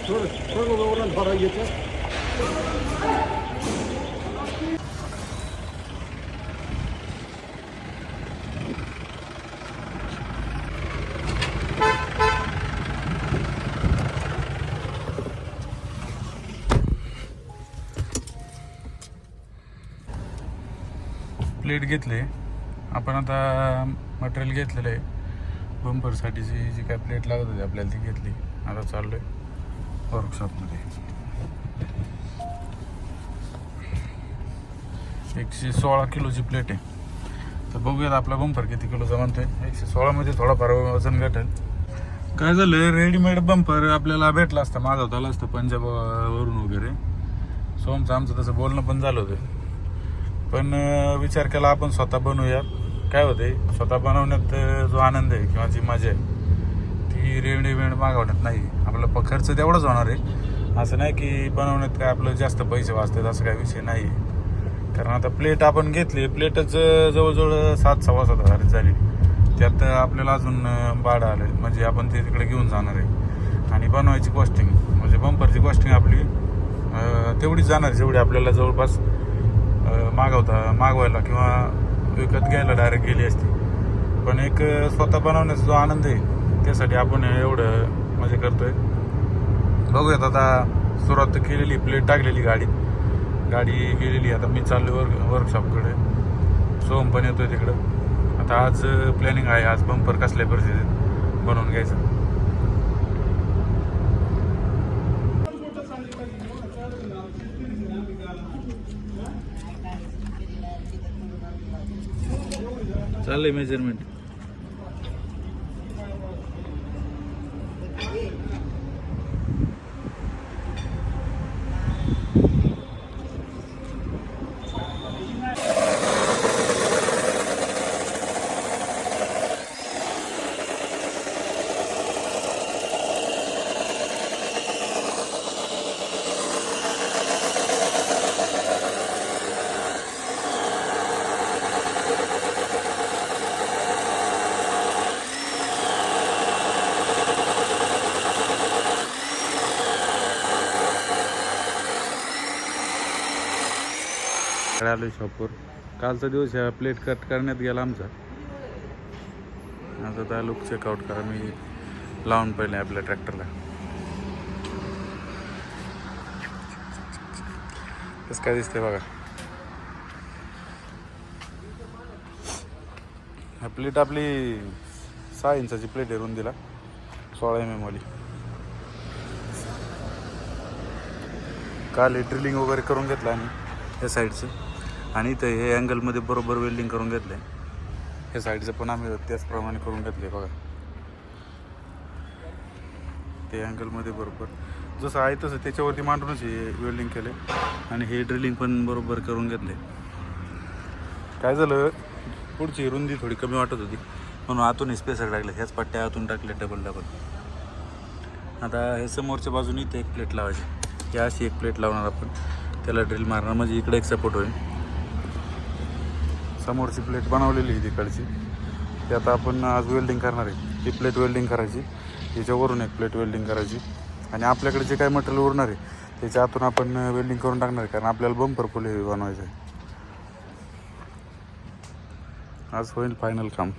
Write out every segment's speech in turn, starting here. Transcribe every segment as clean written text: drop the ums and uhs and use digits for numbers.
Plate घेतले आपण. आता मटेरियल घेतलेलं आहे बंपरसाठीची जी काय प्लेट लागत होती आपल्याला ती घेतली. आता चाललो आहे वर्कशॉपमध्ये. 116 किलोची प्लेट आहे. तर बघूयात आपला बंपर किती किलोचा बनतोय. 116 मध्ये थोडाफार वजन घटेल. काय झालं, रेडीमेड बंपर आपल्याला भेटला असता, मागवता आला असतं पंजाब वरून वगैरे. सोमचं आमचं तसं बोलणं पण झालं होतं, पण विचार केला आपण स्वतः बनवूया. काय होते, स्वतः बनवण्यात जो आनंद आहे किंवा जी मजा आहे ती रेडीमेड मागवण्यात नाही. आपला खर्च तेवढाच होणार आहे, असं नाही की बनवण्यात काय आपलं जास्त पैसे वाचतात असं काही विषय नाही. कारण आता प्लेट आपण घेतली, प्लेटच जवळजवळ 7-7.5 हजार झाली. त्यात आपल्याला अजून भाडं आलं, म्हणजे आपण ते तिकडे घेऊन जाणार आहे. आणि बनवायची कॉस्टिंग म्हणजे बंपरची कॉस्टिंग आपली तेवढीच जाणार जेवढी आपल्याला जवळपास मागवायला किंवा विकत घ्यायला डायरेक्ट गेली असती. पण एक स्वतः बनवण्याचा जो आनंद आहे त्यासाठी आपण एवढं मजा करतोय. बघूयात. आता सुरुवात केलेली, प्लेट टाकलेली, गाडी गेलेली. आता मी चाललो वर्कशॉपकडे. सोम पण येतोय तिकडं. आता आज प्लॅनिंग आहे, आज बंपर कसल्या परिस्थितीत बनवून घ्यायचं. चाललंय मेजरमेंट. आलो शॉपवर. कालचा दिवस ह्या प्लेट कट करण्यात गेला आमचा. आता त्या लुक चेकआउट करा. मी लावून पहिले आपल्या ट्रॅक्टरला. कसं काय दिसतंय बघा. हा प्लेट आपली 6 इंचाची प्लेट आहे, रुंदीला 16 mm वाली. काल ड्रिलिंग वगैरे करून घेतलं आणि या साईडचं, आणि इथं हे अँगलमध्ये बरोबर वेल्डिंग करून घेतलं आहे. हे साईडचं पण आम्ही त्याचप्रमाणे करून घेतले बघा. ते अँगलमध्ये बरोबर जसं आहे तसं त्याच्यावरती मांडूनच हे वेल्डिंग केले. आणि हे ड्रिलिंग पण बरोबर करून घेतले. काय झालं, पुढची रुंदी थोडी कमी वाटत होती म्हणून आतून स्पेसर टाकले. ह्याच पट्ट्या आतून टाकले डबल. आता हे समोरच्या बाजूने इथे एक प्लेट लावायची. या अशी एक प्लेट लावणार आपण, त्याला ड्रिल मारणार, म्हणजे इकडे एक सपोर्ट होईल. समोरची प्लेट बनवलेली आहे तिकडची, ती आता आपण आज वेल्डिंग करणार आहे. ही प्लेट वेल्डिंग करायची, याच्यावरून एक प्लेट वेल्डिंग करायची. आणि आपल्याकडे जे काही मटेरियल उरणार आहे त्याच्या आतून आपण वेल्डिंग करून टाकणार आहे, कारण आपल्याला बंपर फुल हे बनवायचं आहे. आज होईल फायनल काम.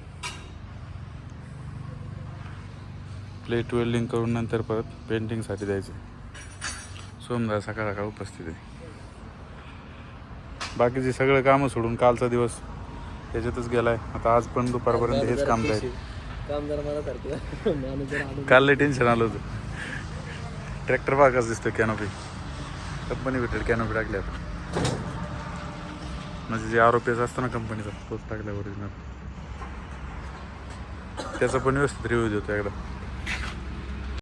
प्लेट वेल्डिंग करून नंतर परत पेंटिंगसाठी द्यायचे. सोमवार सकाळ सकाळ उपस्थित आहे. बाकीचे सगळं कामं सोडून कालचा दिवस त्याच्यातच गेलाय. आता आज पण दुपारपर्यंत हेच काम जाईल. काल लय टेन्शन आलं होतं. ट्रॅक्टर भागच दिसतो. कॅनोपी कंपनी भेटेल, कॅनोपी टाकल्या म्हणजे जे ROPS असतो ना कंपनीचा, तोच टाकल्या ओरिजिनल. त्याचा पण व्यवस्थित रिव्ह्यू देतो एकदा.